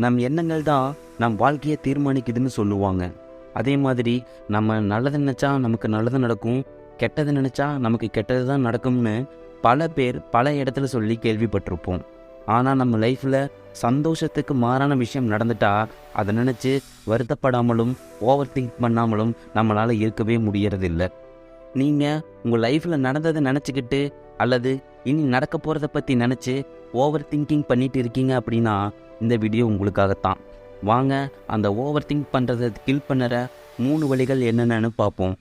நம் எண்ணங்கள் தான் நம் வாழ்க்கையை தீர்மானிக்குதுன்னு சொல்லுவாங்க. அதே மாதிரி நம்ம நல்லது நினச்சா நமக்கு நல்லது நடக்கும், கெட்டது நினச்சா நமக்கு கெட்டது தான் நடக்கும்னு பல பேர் பல இடத்துல சொல்லி கேள்விப்பட்டிருப்போம். ஆனால் நம்ம லைஃப்பில் சந்தோஷத்துக்கு மாறான விஷயம் நடந்துட்டா அதை நினச்சி வருத்தப்படாமலும் ஓவர் திங்க் பண்ணாமலும் நம்மளால் இருக்கவே முடியறதில்லை. நீங்கள் உங்கள் லைஃப்பில் நடந்ததை நினச்சிக்கிட்டு அல்லது இனி நடக்க போகிறத பற்றி நினச்சி ஓவர் திங்கிங் பண்ணிட்டு இருக்கீங்க அப்படின்னா இந்த வீடியோ உங்களுக்காகத்தான். வாங்க அந்த ஓவர் திங்க் பண்ணுறதை கில் பண்ணுற 3 வழிகள் என்னென்னு பார்ப்போம்.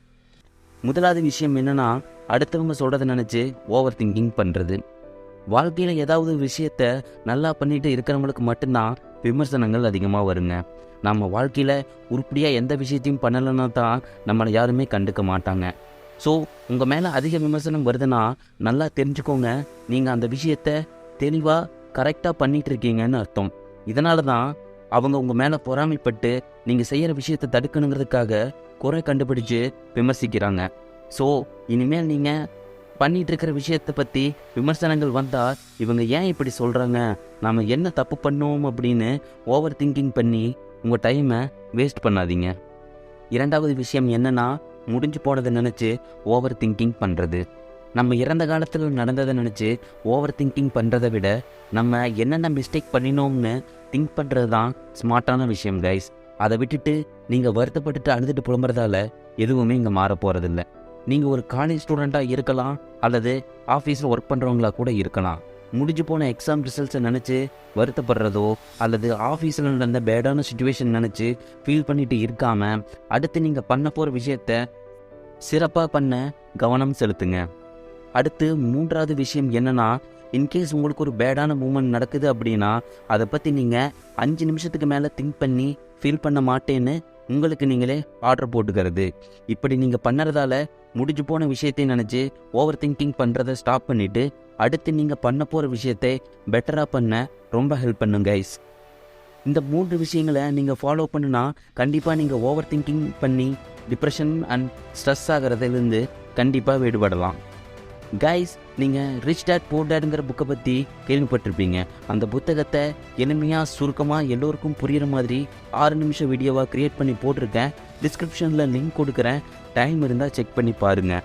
முதலாவது விஷயம் என்னென்னா, அடுத்தவங்க சொல்கிறத நினச்சி ஓவர் திங்கிங் பண்ணுறது. வாழ்க்கையில் ஏதாவது விஷயத்த நல்லா பண்ணிட்டு இருக்கிறவங்களுக்கு மட்டும்தான் விமர்சனங்கள் அதிகமாக வருங்க. நம்ம வாழ்க்கையில் உருப்படியாக எந்த விஷயத்தையும் பண்ணலைன்னா தான் நம்மளை யாருமே கண்டுக்க மாட்டாங்க. ஸோ உங்கள் மேலே அதிக விமர்சனம் வருதுன்னா நல்லா தெரிஞ்சுக்கோங்க, நீங்கள் அந்த விஷயத்த தெளிவாக கரெக்டாக பண்ணிகிட்டு இருக்கீங்கன்னு அர்த்தம். இதனால தான் அவங்க உங்கள் மேலே பொறாமைப்பட்டு நீங்கள் செய்கிற விஷயத்தை தடுக்கணுங்கிறதுக்காக குறை கண்டுபிடிச்சு விமர்சிக்கிறாங்க. ஸோ இனிமேல் நீங்கள் பண்ணிகிட்டு இருக்கிற விஷயத்தை பற்றி விமர்சனங்கள் வந்தால் இவங்க ஏன் இப்படி சொல்கிறாங்க, நாம் என்ன தப்பு பண்ணோம் அப்படின்னு ஓவர் திங்கிங் பண்ணி உங்கள் டைமை வேஸ்ட் பண்ணாதீங்க. இரண்டாவது விஷயம் என்னென்னா, முடிஞ்சு போனதை நினச்சி ஓவர் திங்கிங் பண்ணுறது. நம்ம இறந்த காலத்தில் நடந்ததை நினச்சி ஓவர் திங்கிங் பண்ணுறதை விட நம்ம என்னென்ன மிஸ்டேக் பண்ணினோம்னு திங்க் பண்ணுறது தான் ஸ்மார்ட்டான விஷயம் கைஸ். அதை விட்டுட்டு நீங்கள் வருத்தப்பட்டுட்டு அழுதுட்டு புலம்புறதால எதுவுமே இங்கே மாற போகிறதில்ல. நீங்கள் ஒரு காலேஜ் ஸ்டூடெண்ட்டாக இருக்கலாம் அல்லது ஆஃபீஸில் ஒர்க் பண்ணுறவங்களா கூட இருக்கலாம். முடிஞ்சு போன எக்ஸாம் ரிசல்ட்ஸை நினச்சி வருத்தப்படுறதோ அல்லது ஆஃபீஸில் நடந்த பேடான சுச்சுவேஷன் நினச்சி ஃபீல் பண்ணிட்டு இருக்காமல் அடுத்து நீங்கள் பண்ண போகிற விஷயத்த சிறப்பாக பண்ண கவனம் செலுத்துங்க. அடுத்து மூன்றாவது விஷயம் என்னென்னா, இன்கேஸ் உங்களுக்கு ஒரு பேடான மூமெண்ட் நடக்குது அப்படின்னா அதை பற்றி நீங்கள் 5 நிமிஷத்துக்கு மேலே திங்க் பண்ணி ஃபீல் பண்ண மாட்டேன்னு உங்களுக்கு நீங்களே ஆர்டர் போட்டுக்கிறது. இப்படி நீங்கள் பண்ணுறதால முடிஞ்சு போன விஷயத்தை நினச்சி ஓவர் திங்கிங் பண்ணுறதை ஸ்டாப் பண்ணிவிட்டு அடுத்து நீங்கள் பண்ண போகிற விஷயத்தை பெட்டராக பண்ண ரொம்ப ஹெல்ப் பண்ணுங்க கைஸ். இந்த 3 விஷயங்களை நீங்கள் ஃபாலோ பண்ணுனா கண்டிப்பாக நீங்கள் ஓவர் திங்கிங் பண்ணி டிப்ரெஷன் அண்ட் ஸ்ட்ரெஸ் ஆகிறதுலேருந்து கண்டிப்பாக விடுபடலாம். கைஸ், நீங்கள் ரிச் டேட் புவர் டேட்ங்கிற புக்கை பற்றி கேள்விப்பட்டிருப்பீங்க. அந்த புத்தகத்தை எளிமையாக சுருக்கமாக எல்லோருக்கும் புரிகிற மாதிரி 6 நிமிஷம் வீடியோவாக க்ரியேட் பண்ணி போட்டிருக்கேன். டிஸ்கிரிப்ஷனில் லிங்க் கொடுக்குறேன், டைம் இருந்தால் செக் பண்ணி பாருங்கள்.